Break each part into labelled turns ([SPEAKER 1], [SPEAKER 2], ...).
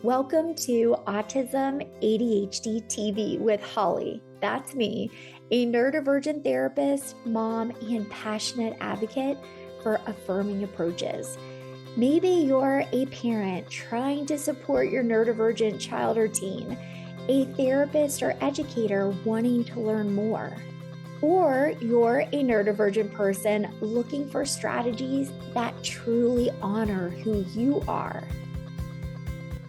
[SPEAKER 1] Welcome to Autism ADHD TV with Holly. That's me, a neurodivergent therapist, mom, and passionate advocate for affirming approaches. Maybe you're a parent trying to support your neurodivergent child or teen, a therapist or educator wanting to learn more, or you're a neurodivergent person looking for strategies that truly honor who you are.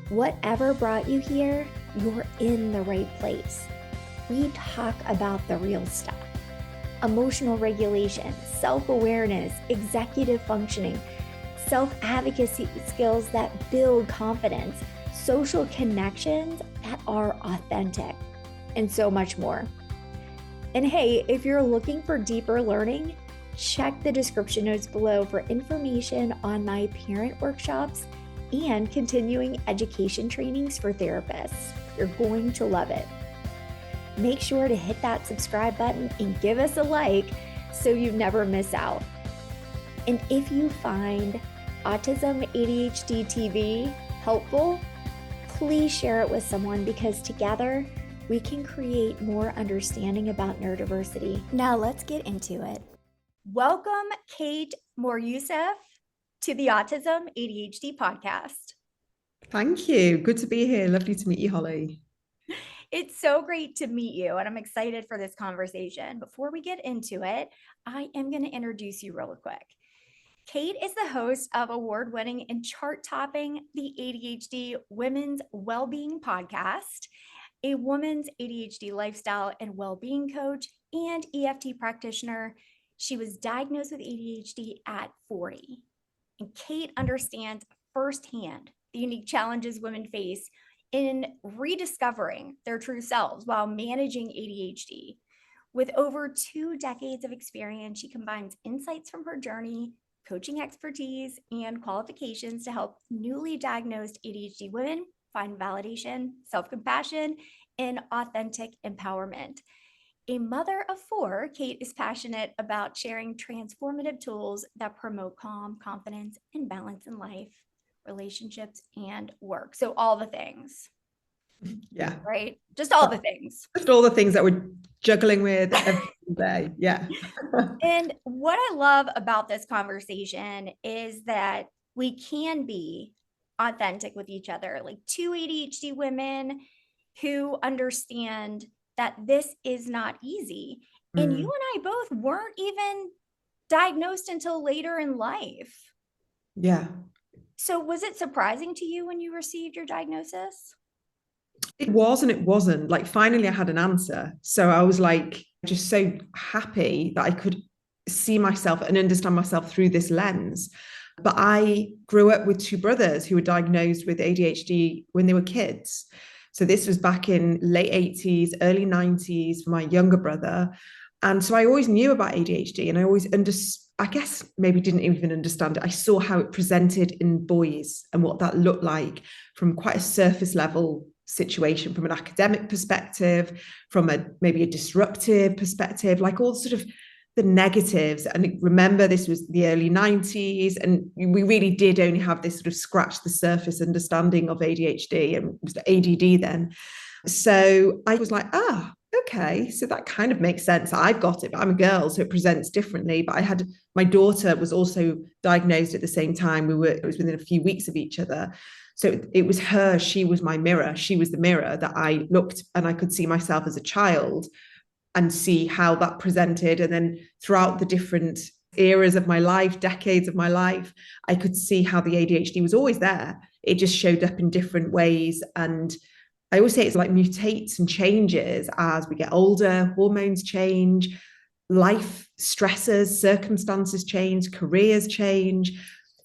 [SPEAKER 1] Whatever brought you here, you're in the right place. We talk about the real stuff: emotional regulation, self-awareness, executive functioning, self-advocacy skills that build confidence, social connections that are authentic, and so much more. And hey, if you're looking for deeper learning, check the description notes below for information on my parent workshops and continuing education trainings for therapists. You're going to love it. Make sure to hit that subscribe button and give us a like so you never miss out. And if you find Autism ADHD TV helpful, please share it with someone, because together we can create more understanding about neurodiversity. Now let's get into it. Welcome, Kate Moryoussef, to the Autism ADHD podcast.
[SPEAKER 2] Thank you. Good to be here. Lovely to meet you, Holly.
[SPEAKER 1] It's so great to meet you, and I'm excited for this conversation. Before we get into it, I am going to introduce you real quick. Kate is the host of award-winning and chart-topping the ADHD Women's Wellbeing podcast, a woman's ADHD lifestyle and well-being coach, and EFT practitioner. She was diagnosed with ADHD at 40. And Kate understands firsthand the unique challenges women face in rediscovering their true selves while managing ADHD. With over 2 decades of experience, she combines insights from her journey, coaching expertise, and qualifications to help newly diagnosed ADHD women find validation, self-compassion, and authentic empowerment. A mother of 4, Kate is passionate about sharing transformative tools that promote calm, confidence, and balance in life, relationships, and work. So all the things.
[SPEAKER 2] Yeah.
[SPEAKER 1] Right? Just all the things.
[SPEAKER 2] Just all the things that we're juggling with every day. Yeah.
[SPEAKER 1] And what I love about this conversation is that we can be authentic with each other, like 2 ADHD women who understand that this is not easy. And you and I both weren't even diagnosed until later in life.
[SPEAKER 2] Yeah.
[SPEAKER 1] So was it surprising to you when you received your diagnosis?
[SPEAKER 2] It was and it wasn't. Like, finally, I had an answer. So I was like, just so happy that I could see myself and understand myself through this lens. But I grew up with 2 brothers who were diagnosed with ADHD when they were kids. So this was back in late 80s, early 90s for my younger brother. And so I always knew about ADHD, and I always I guess maybe didn't even understand it. I saw how it presented in boys and what that looked like from quite a surface level situation, from an academic perspective, from maybe a disruptive perspective, like all sort of the negatives. And remember, this was the early 90s, and we really did only have this sort of scratch the surface understanding of ADHD, and it was ADD then. So I was like, okay, so that kind of makes sense. I've got it, but I'm a girl, so it presents differently. But my daughter was also diagnosed at the same time. It was within a few weeks of each other. So it was her, she was my mirror. She was the mirror that I looked, and I could see myself as a child and see how that presented. And then throughout the different eras of my life, decades of my life, I could see how the ADHD was always there. It just showed up in different ways. And I always say it's like mutates and changes as we get older, hormones change, life stresses, circumstances change, careers change.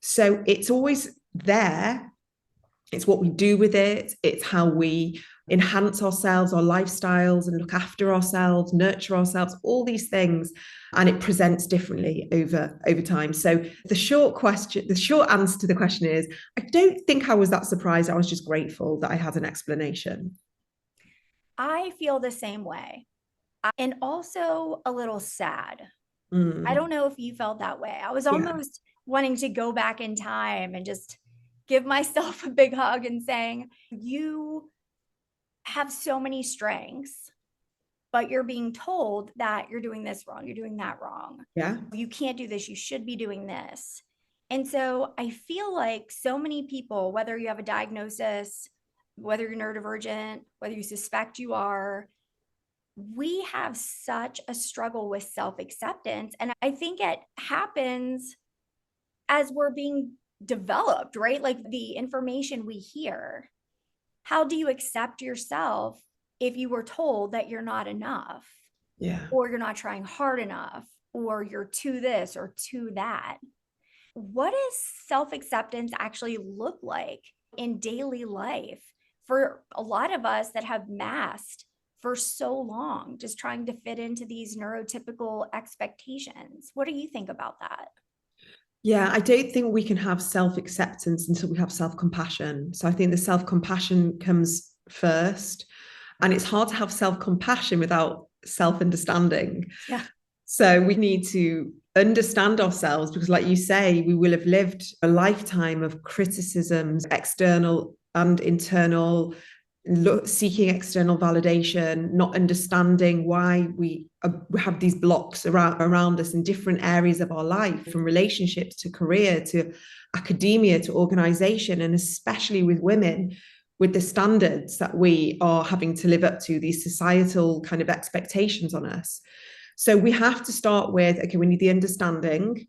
[SPEAKER 2] So it's always there. It's what we do with it. It's how we enhance ourselves, our lifestyles, and look after ourselves, nurture ourselves, all these things. And it presents differently over time. So the short answer to the question is, I don't think I was that surprised. I was just grateful that I had an explanation.
[SPEAKER 1] I feel the same way. And also a little sad. I don't know if you felt that way. I was almost wanting to go back in time and just give myself a big hug and saying, you have so many strengths, but you're being told that you're doing this wrong, you're doing that wrong.
[SPEAKER 2] Yeah.
[SPEAKER 1] You can't do this, you should be doing this. And so I feel like so many people, whether you have a diagnosis, whether you're neurodivergent, whether you suspect you are, we have such a struggle with self-acceptance. And I think it happens as we're being developed, right? Like the information we hear. How do you accept yourself if you were told that you're not enough,
[SPEAKER 2] Yeah.
[SPEAKER 1] or you're not trying hard enough, or you're too this or too that? What does self-acceptance actually look like in daily life for a lot of us that have masked for so long, just trying to fit into these neurotypical expectations? What do you think about that?
[SPEAKER 2] Yeah, I don't think we can have self-acceptance until we have self-compassion. So I think the self-compassion comes first. And it's hard to have self-compassion without self-understanding.
[SPEAKER 1] Yeah.
[SPEAKER 2] So we need to understand ourselves because, like you say, we will have lived a lifetime of criticisms, external and internal, seeking external validation, not understanding why we have these blocks around us in different areas of our life, from relationships to career to academia to organization, and especially with women, with the standards that we are having to live up to, these societal kind of expectations on us. So we have to start with, okay, we need the understanding.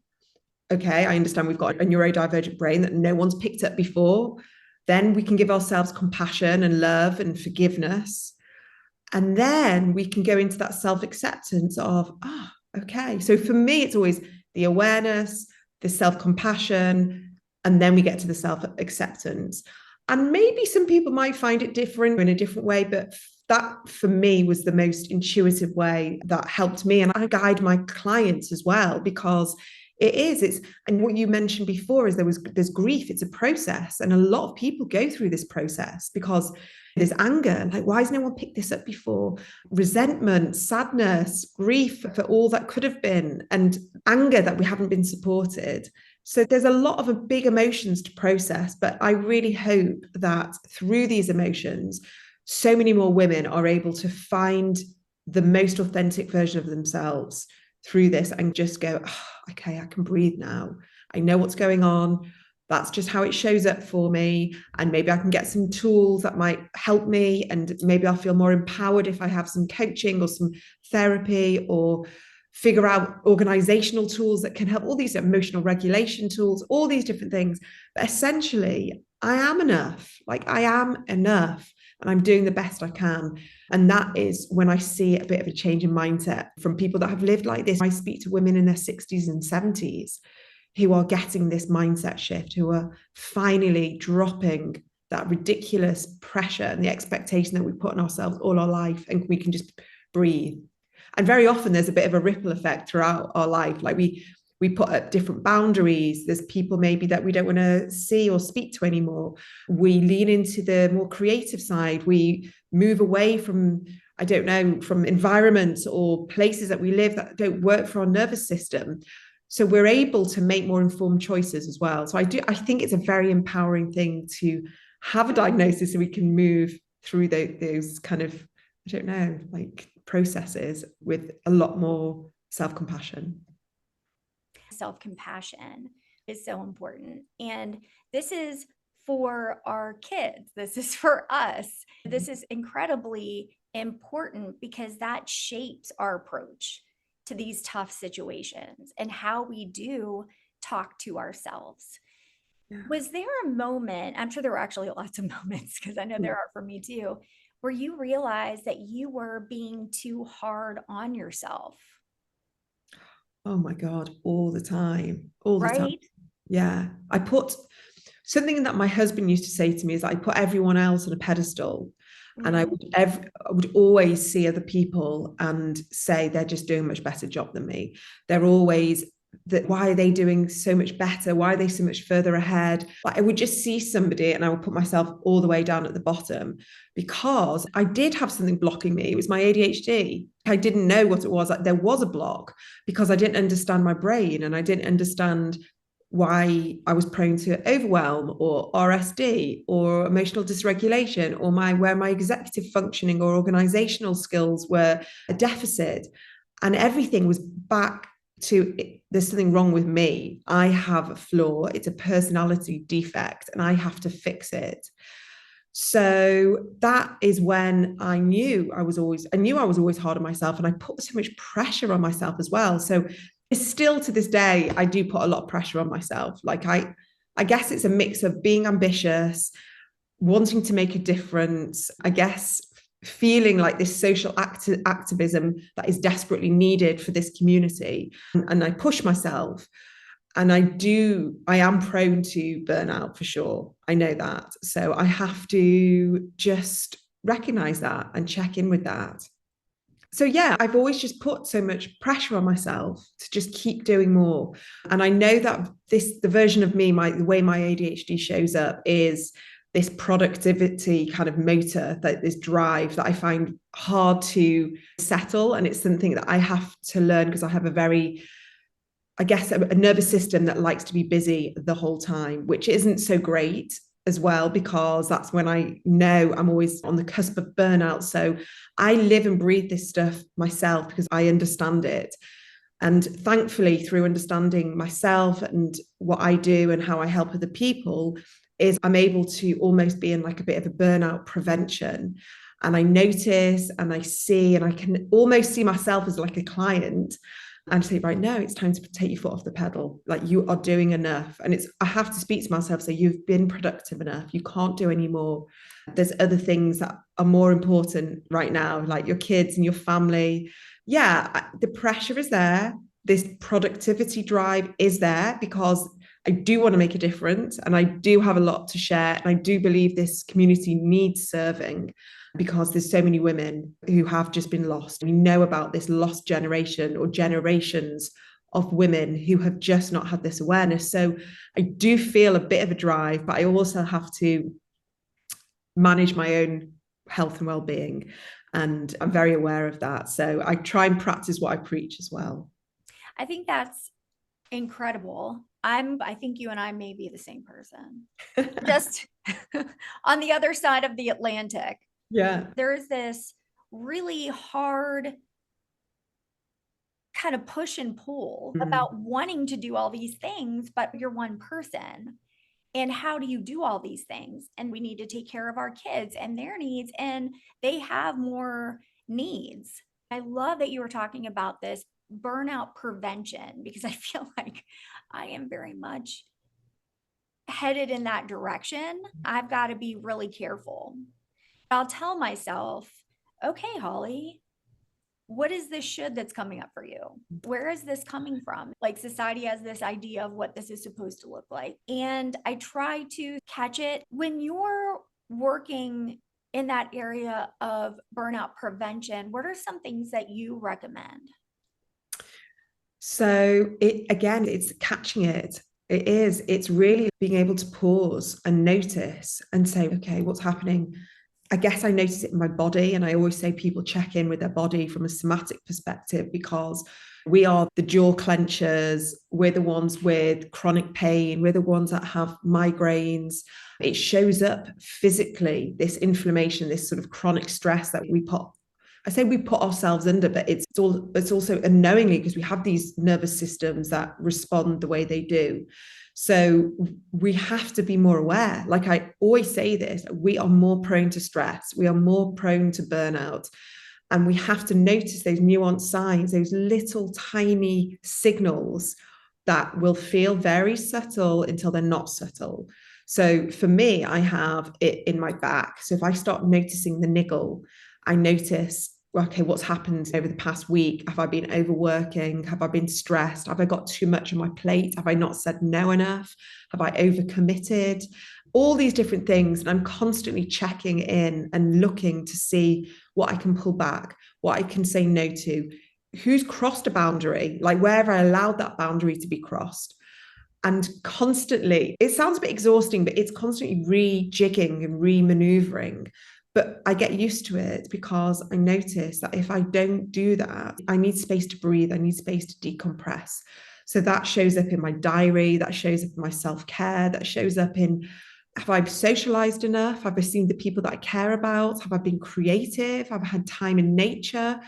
[SPEAKER 2] Okay, I understand we've got a neurodivergent brain that no one's picked up before. Then we can give ourselves compassion and love and forgiveness. And then we can go into that self-acceptance of, okay. So for me, it's always the awareness, the self-compassion, and then we get to the self-acceptance. And maybe some people might find it different in a different way, but that for me was the most intuitive way that helped me. And I guide my clients as well, because and what you mentioned before is there's grief. It's a process. And a lot of people go through this process because there's anger. Like, why has no one picked this up before? Resentment, sadness, grief for all that could have been, and anger that we haven't been supported. So there's a lot of big emotions to process, but I really hope that through these emotions, so many more women are able to find the most authentic version of themselves through this and just go, okay, I can breathe now. I know what's going on. That's just how it shows up for me. And maybe I can get some tools that might help me. And maybe I'll feel more empowered if I have some coaching or some therapy, or figure out organizational tools that can help, all these emotional regulation tools, all these different things. But essentially, I am enough. Like, I am enough. And I'm doing the best I can. And that is when I see a bit of a change in mindset from people that have lived like this. I speak to women in their 60s and 70s who are getting this mindset shift, who are finally dropping that ridiculous pressure and the expectation that we put on ourselves all our life, and we can just breathe. And very often there's a bit of a ripple effect throughout our life. Like we put up different boundaries. There's people maybe that we don't want to see or speak to anymore. We lean into the more creative side. We move away from, I don't know, from environments or places that we live that don't work for our nervous system. So we're able to make more informed choices as well. So I think it's a very empowering thing to have a diagnosis so we can move through those kind of, I don't know, like processes with a lot more self-compassion.
[SPEAKER 1] Self-compassion is so important. And this is for our kids. This is for us. This is incredibly important because that shapes our approach to these tough situations and how we do talk to ourselves. Yeah. Was there a moment, I'm sure there were actually lots of moments, because I know there are for me too, where you realized that you were being too hard on yourself?
[SPEAKER 2] Oh my God, all the time, all the time.
[SPEAKER 1] Right?
[SPEAKER 2] Yeah. I put something that my husband used to say to me is that I put everyone else on a pedestal. Mm-hmm. And I would always see other people and say they're just doing a much better job than me. They're always why are they doing so much better? Why are they so much further ahead? Like, I would just see somebody and I would put myself all the way down at the bottom, because I did have something blocking me. It was my ADHD. I didn't know what it was. There was a block because I didn't understand my brain, and I didn't understand why I was prone to overwhelm or RSD or emotional dysregulation, or where my executive functioning or organizational skills were a deficit. And everything was back to, there's something wrong with me. I have a flaw. It's a personality defect and I have to fix it. So that is when I knew I was always hard on myself, and I put so much pressure on myself as well. So it's still to this day, I do put a lot of pressure on myself. Like I guess it's a mix of being ambitious, wanting to make a difference, I guess feeling like this social activism that is desperately needed for this community. And I push myself. And I am prone to burnout for sure. I know that. So I have to just recognize that and check in with that. So yeah, I've always just put so much pressure on myself to just keep doing more. And I know that the version of me, the way my ADHD shows up is this productivity kind of motor, that this drive that I find hard to settle. And it's something that I have to learn because I have a nervous system that likes to be busy the whole time, which isn't so great as well, because that's when I know I'm always on the cusp of burnout. So I live and breathe this stuff myself because I understand it. And thankfully, through understanding myself and what I do and how I help other people, is I'm able to almost be in like a bit of a burnout prevention. And I notice and I see, and I can almost see myself as like a client and say, right, no, it's time to take your foot off the pedal. Like, you are doing enough. And I have to speak to myself, say, you've been productive enough. You can't do any more. There's other things that are more important right now, like your kids and your family. Yeah, the pressure is there. This productivity drive is there because I do want to make a difference and I do have a lot to share. And I do believe this community needs serving, because there's so many women who have just been lost. We know about this lost generation or generations of women who have just not had this awareness. So I do feel a bit of a drive, but I also have to manage my own health and well-being. And I'm very aware of that. So I try and practice what I preach as well.
[SPEAKER 1] I think that's incredible. I think you and I may be the same person, just on the other side of the Atlantic.
[SPEAKER 2] Yeah.
[SPEAKER 1] There's this really hard kind of push and pull about wanting to do all these things, but you're one person. And how do you do all these things? And we need to take care of our kids and their needs, and they have more needs. I love that you were talking about this burnout prevention, because I feel like I am very much headed in that direction. I've got to be really careful. I'll tell myself, okay, Holly, what is this should that's coming up for you? Where is this coming from? Like, society has this idea of what this is supposed to look like. And I try to catch it. When you're working in that area of burnout prevention, what are some things that you recommend?
[SPEAKER 2] So it's catching it. It's really being able to pause and notice and say, okay, what's happening? I guess I notice it in my body. And I always say people check in with their body from a somatic perspective, because we are the jaw clenchers. We're the ones with chronic pain. We're the ones that have migraines. It shows up physically, this inflammation, this sort of chronic stress that we put ourselves under, but it's also unknowingly, because we have these nervous systems that respond the way they do. So we have to be more aware. Like I always say this, we are more prone to stress. We are more prone to burnout. And we have to notice those nuanced signs, those little tiny signals that will feel very subtle until they're not subtle. So for me, I have it in my back. So if I start noticing the niggle, I notice, okay, what's happened over the past week? Have I been overworking? Have I been stressed? Have I got too much on my plate? Have I not said no enough? Have I overcommitted? All these different things. And I'm constantly checking in and looking to see what I can pull back, what I can say no to, who's crossed a boundary, like where have I allowed that boundary to be crossed? And constantly, it sounds a bit exhausting, but it's constantly rejigging and re-maneuvering. But I get used to it, because I notice that if I don't do that, I need space to breathe. I need space to decompress. So that shows up in my diary, that shows up in my self-care, that shows up in, have I socialized enough? Have I seen the people that I care about? Have I been creative? Have I had time in nature?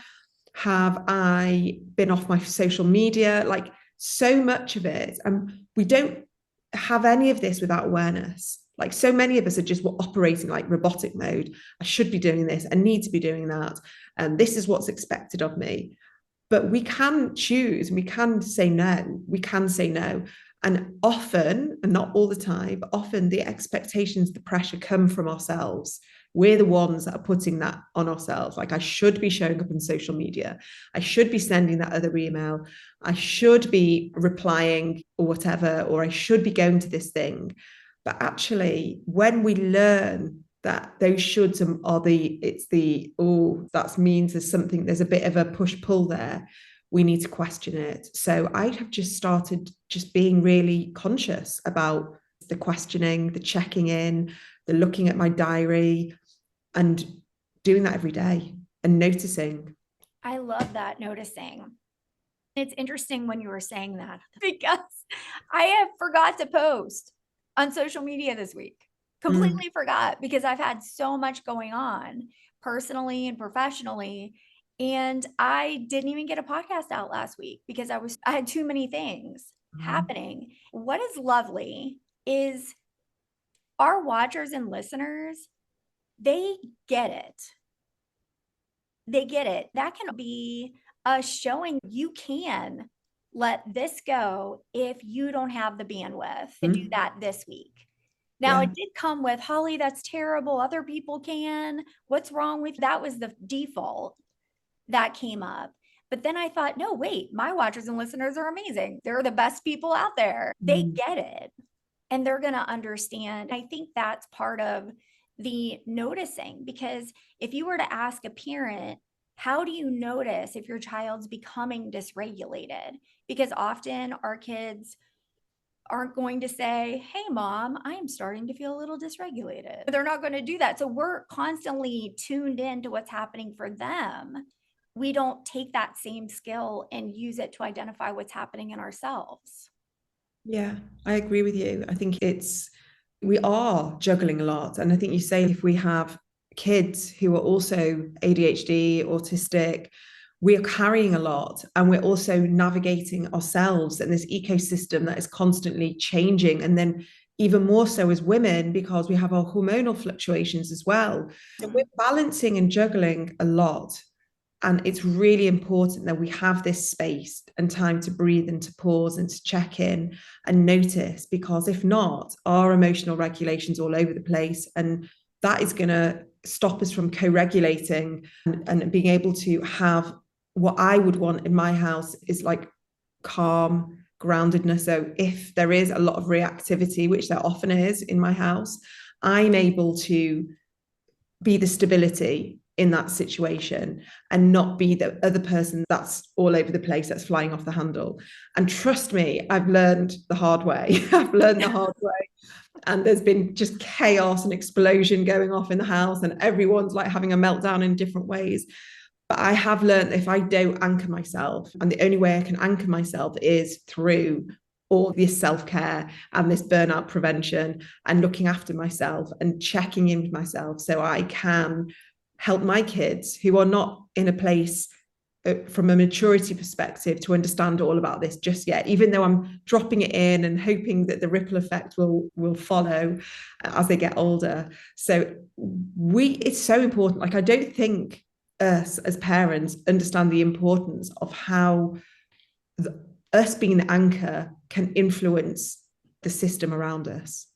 [SPEAKER 2] Have I been off my social media? Like so much of it. And we don't have any of this without awareness. Like so many of us are just operating like robotic mode. I should be doing this. I need to be doing that. And this is what's expected of me. But we can choose, we can say no. We can say no. And often, and not all the time, but often the expectations, the pressure come from ourselves. We're the ones that are putting that on ourselves. Like, I should be showing up on social media. I should be sending that other email. I should be replying or whatever, or I should be going to this thing. But actually, when we learn that those shoulds are that means there's something, there's a bit of a push-pull there, we need to question it. So I have just started just being really conscious about the questioning, the checking in, the looking at my diary, and doing that every day and noticing.
[SPEAKER 1] I love that, noticing. It's interesting when you were saying that, because I have forgot to post on social media this week. Completely forgot, because I've had so much going on personally and professionally. And I didn't even get a podcast out last week because I had too many things happening. What is lovely is our watchers and listeners, they get it. They get it. That can be us showing you can let this go if you don't have the bandwidth to do that this week. Now, it did come with, Holly, that's terrible. Other people can. What's wrong with that? Was the default that came up. But then I thought, no, wait, my watchers and listeners are amazing. They're the best people out there. They get it and they're going to understand. I think that's part of the noticing, because if you were to ask a parent, how do you notice if your child's becoming dysregulated? Because often our kids aren't going to say, hey, mom, I'm starting to feel a little dysregulated. They're not going to do that. So we're constantly tuned into what's happening for them. We don't take that same skill and use it to identify what's happening in ourselves.
[SPEAKER 2] Yeah, I agree with you. I think we are juggling a lot. And I think you say if we have kids who are also ADHD, autistic, we're carrying a lot, and we're also navigating ourselves in this ecosystem that is constantly changing. And then even more so as women, because we have our hormonal fluctuations as well. So we're balancing and juggling a lot. And it's really important that we have this space and time to breathe and to pause and to check in and notice, because if not, our emotional regulation's all over the place. And that is going to stop us from co-regulating and being able to have what I would want in my house is like calm, groundedness. So if there is a lot of reactivity, which there often is in my house, I'm able to be the stability in that situation and not be the other person that's all over the place, that's flying off the handle. And trust me, I've learned the hard way. I've learned the hard way. And there's been just chaos and explosion going off in the house, and everyone's like having a meltdown in different ways. But I have learned that if I don't anchor myself, and the only way I can anchor myself is through all this self-care and this burnout prevention and looking after myself and checking in with myself, so I can help my kids who are not in a place from a maturity perspective to understand all about this just yet, even though I'm dropping it in and hoping that the ripple effect will follow as they get older. So it's so important. Like, I don't think us as parents understand the importance of how us being the anchor can influence the system around us.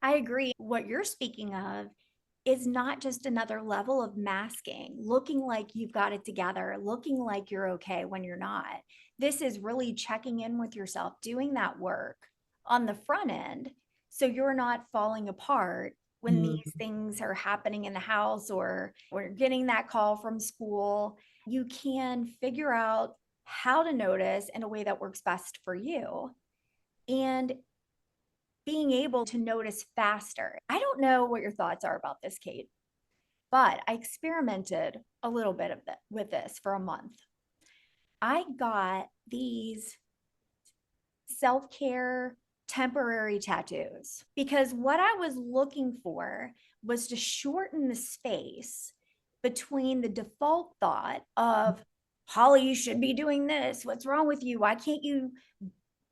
[SPEAKER 1] I agree. What you're speaking of is not just another level of masking, looking like you've got it together, looking like you're okay when you're not. This is really checking in with yourself, doing that work on the front end, so you're not falling apart when these things are happening in the house, or getting that call from school. You can figure out how to notice in a way that works best for you, and being able to notice faster. I don't know what your thoughts are about this, Kate, but I experimented a little bit with this for a month. I got these self-care temporary tattoos, because what I was looking for was to shorten the space between the default thought of, Holly, you should be doing this. What's wrong with you? Why can't you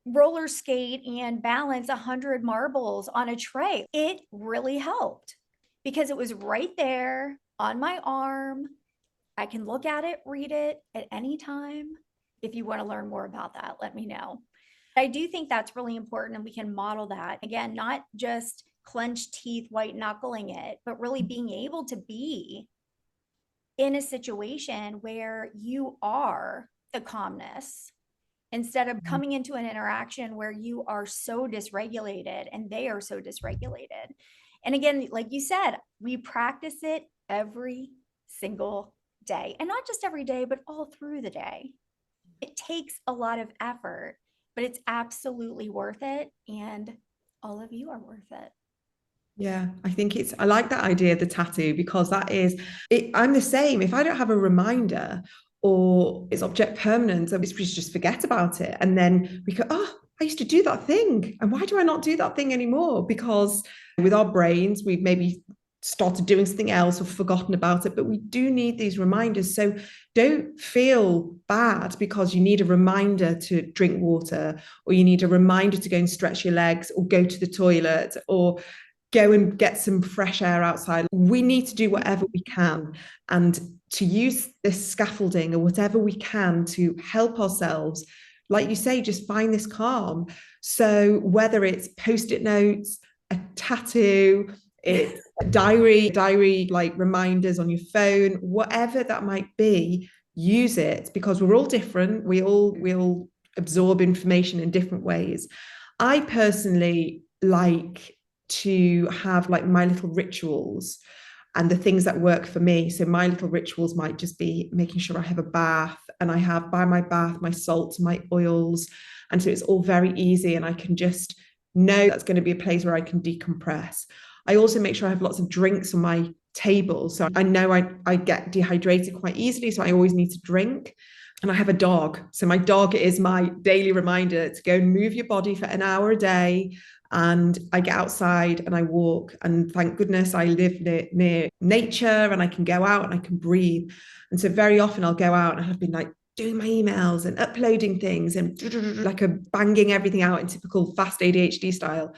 [SPEAKER 1] roller skate and balance 100 marbles on a tray? It really helped because it was right there on my arm. I can look at it, read it at any time. If you want to learn more about that, let me know. I do think that's really important, and we can model that. Again, not just clenched teeth, white knuckling it, but really being able to be in a situation where you are the calmness instead of coming into an interaction where you are so dysregulated and they are so dysregulated. And again, like you said, we practice it every single day, and not just every day, but all through the day. It takes a lot of effort, but it's absolutely worth it. And all of you are worth it.
[SPEAKER 2] Yeah, I think I like that idea of the tattoo, because I'm the same. If I don't have a reminder or it's object permanent, so we just forget about it. And then we go, oh, I used to do that thing. And why do I not do that thing anymore? Because with our brains, we've maybe started doing something else or forgotten about it, but we do need these reminders. So don't feel bad because you need a reminder to drink water, or you need a reminder to go and stretch your legs, or go to the toilet, or go and get some fresh air outside. We need to do whatever we can, and to use this scaffolding or whatever we can to help ourselves, like you say, just find this calm. So whether it's post-it notes, a tattoo, it's diary like reminders on your phone, whatever that might be, use it, because we're all different. We all absorb information in different ways. I personally like to have like my little rituals and the things that work for me. So my little rituals might just be making sure I have a bath, and I have by my bath my salts, my oils. And so it's all very easy, and I can just know that's going to be a place where I can decompress. I also make sure I have lots of drinks on my table. So I know I get dehydrated quite easily, so I always need to drink. And I have a dog. So my dog is my daily reminder to go and move your body for an hour a day. And I get outside and I walk. And thank goodness I live near nature, and I can go out and I can breathe. And so very often I'll go out, and I've been like doing my emails and uploading things and like a banging everything out in typical fast ADHD style.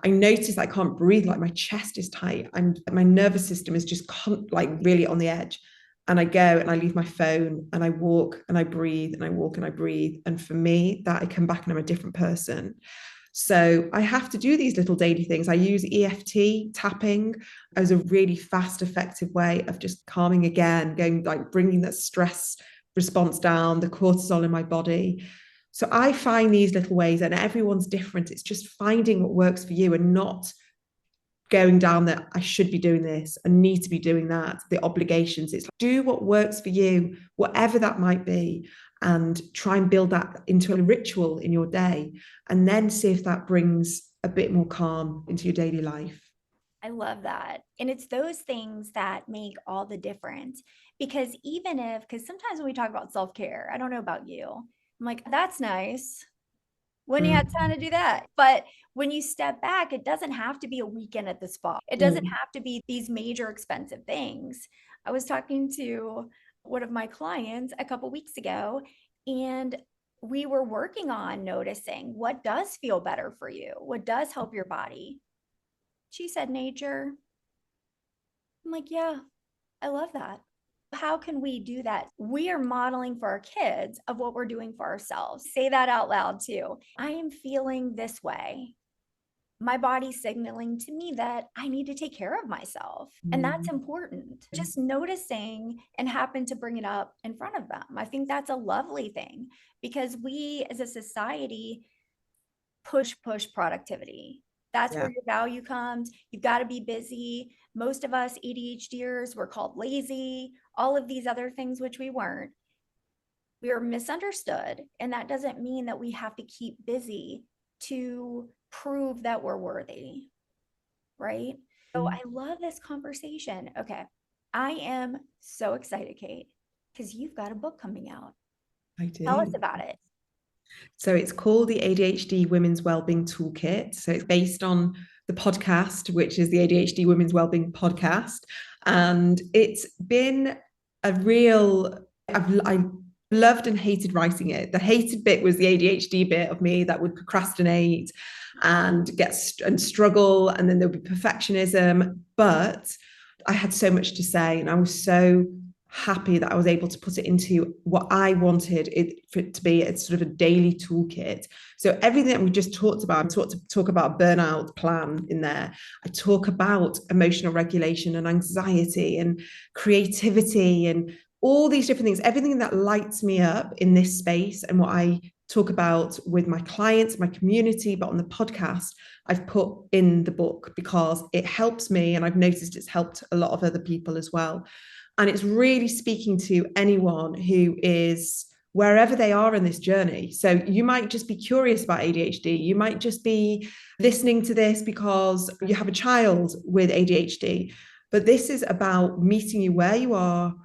[SPEAKER 2] I notice I can't breathe, like my chest is tight and my nervous system is just like really on the edge. And I go and I leave my phone and I walk and I breathe and I walk and I breathe. And for me, that I come back and I'm a different person. So I have to do these little daily things. I use EFT tapping as a really fast, effective way of just calming again, going like bringing that stress response down, the cortisol in my body. So I find these little ways, and everyone's different. It's just finding what works for you, and not going down that I should be doing this and need to be doing that, the obligations. It's like, do what works for you, whatever that might be, and try and build that into a ritual in your day, and then see if that brings a bit more calm into your daily life.
[SPEAKER 1] I love that. And it's those things that make all the difference. Because because sometimes when we talk about self care, I don't know about you, I'm like, that's nice. When you had time to do that. But when you step back, it doesn't have to be a weekend at the spa. It doesn't have to be these major expensive things. I was talking to one of my clients a couple weeks ago, and we were working on noticing what does feel better for you, what does help your body. She said nature. I'm like, yeah, I love that. How can we do that? We are modeling for our kids of what we're doing for ourselves. Say that out loud too. I am feeling this way. My body's signaling to me that I need to take care of myself. And that's important. Just noticing and happen to bring it up in front of them. I think that's a lovely thing, because we as a society push productivity. That's where your value comes. You've got to be busy. Most of us ADHDers were called lazy, all of these other things, which we weren't. We are misunderstood. And that doesn't mean that we have to keep busy to prove that we're worthy. Right. So I love this conversation. Okay. I am so excited, Kate, because you've got a book coming out.
[SPEAKER 2] I do.
[SPEAKER 1] Tell us about it.
[SPEAKER 2] So it's called the ADHD Women's Wellbeing Toolkit. So it's based on the podcast, which is the ADHD Women's Wellbeing podcast. And it's been a real, I loved and hated writing it. The hated bit was the ADHD bit of me that would procrastinate and struggle, and then there would be perfectionism. But I had so much to say, and I was so happy that I was able to put it into what I wanted it for it to be. It's sort of a daily toolkit. So everything that we just talked about, I talk about burnout plan in there. I talk about emotional regulation and anxiety and creativity and all these different things, everything that lights me up in this space and what I talk about with my clients, my community, but on the podcast, I've put in the book because it helps me. And I've noticed it's helped a lot of other people as well. And it's really speaking to anyone who is wherever they are in this journey. So you might just be curious about ADHD. You might just be listening to this because you have a child with ADHD. But this is about meeting you where you are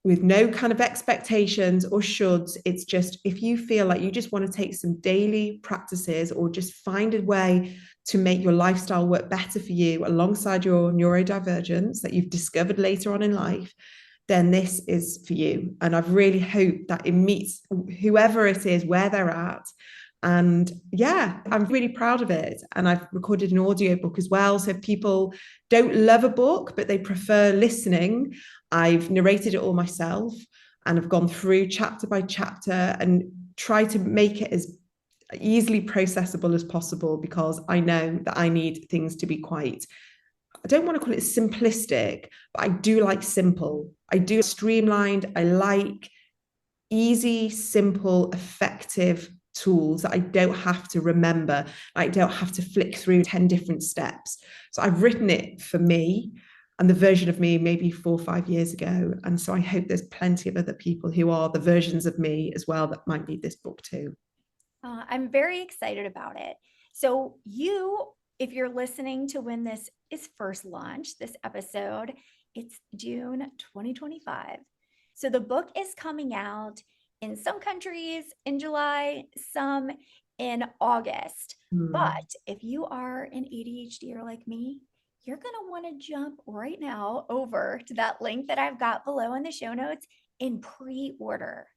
[SPEAKER 2] with no kind of expectations or shoulds. It's just, if you feel like you just want to take some daily practices or just find a way to make your lifestyle work better for you alongside your neurodivergence that you've discovered later on in life, then this is for you. And I've really hoped that it meets whoever it is, where they're at. And yeah, I'm really proud of it. And I've recorded an audiobook as well. So if people don't love a book, but they prefer listening, I've narrated it all myself and I've gone through chapter by chapter and try to make it as easily processable as possible, because I know that I need things to be quite, I don't want to call it simplistic, but I do like simple. I do streamlined. I like easy, simple, effective tools that I don't have to remember. I don't have to flick through 10 different steps. So I've written it for me and the version of me maybe 4 or 5 years ago. And so I hope there's plenty of other people who are the versions of me as well that might need this book too.
[SPEAKER 1] I'm very excited about it. So if you're listening to when this is first launched, this episode, it's June 2025. So the book is coming out in some countries in July, some in August. But if you are an ADHDer like me, you're going to want to jump right now over to that link that I've got below in the show notes and pre-order.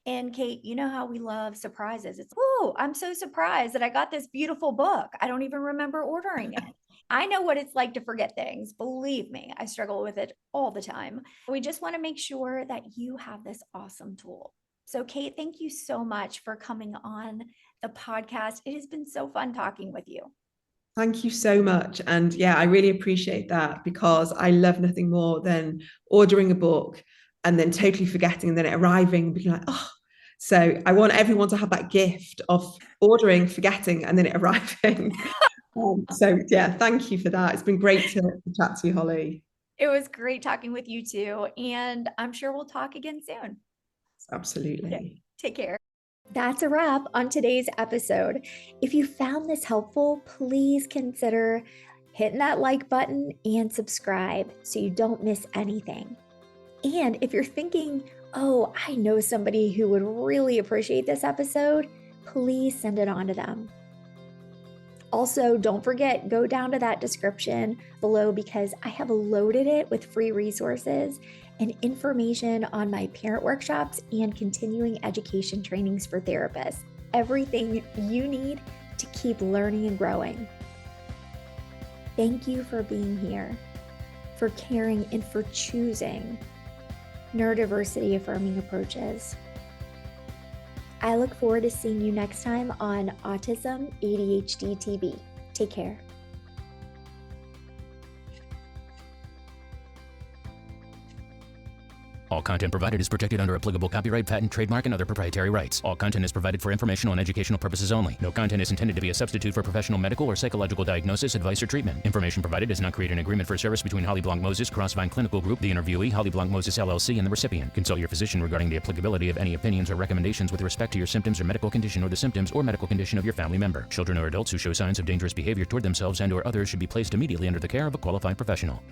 [SPEAKER 1] And Kate, you know how we love surprises. It's, oh, I'm so surprised that I got this beautiful book. I don't even remember ordering it. I know what it's like to forget things. Believe me, I struggle with it all the time. We just want to make sure that you have this awesome tool. So Kate, thank you so much for coming on the podcast. It has been so fun talking with you.
[SPEAKER 2] Thank you so much. And yeah, I really appreciate that, because I love nothing more than ordering a book and then totally forgetting, and then it arriving and being like, oh. So I want everyone to have that gift of ordering, forgetting, and then it arriving. So yeah, thank you for that. It's been great to chat to you, Holly.
[SPEAKER 1] It was great talking with you too. And I'm sure we'll talk again soon.
[SPEAKER 2] Absolutely.
[SPEAKER 1] Okay, take care. That's a wrap on today's episode. If you found this helpful, please consider hitting that like button and subscribe so you don't miss anything. And if you're thinking, oh, I know somebody who would really appreciate this episode, please send it on to them. Also, don't forget, go down to that description below because I have loaded it with free resources and information on my parent workshops and continuing education trainings for therapists. Everything you need to keep learning and growing. Thank you for being here, for caring, and for choosing neurodiversity affirming approaches. I look forward to seeing you next time on Autism ADHD TV. Take care.
[SPEAKER 3] All content provided is protected under applicable copyright, patent, trademark, and other proprietary rights. All content is provided for informational and educational purposes only. No content is intended to be a substitute for professional medical or psychological diagnosis, advice, or treatment. Information provided does not create an agreement for service between Holly Blanc-Moses, Crossvine Clinical Group, the interviewee, Holly Blanc-Moses LLC, and the recipient. Consult your physician regarding the applicability of any opinions or recommendations with respect to your symptoms or medical condition or the symptoms or medical condition of your family member. Children or adults who show signs of dangerous behavior toward themselves and or others should be placed immediately under the care of a qualified professional.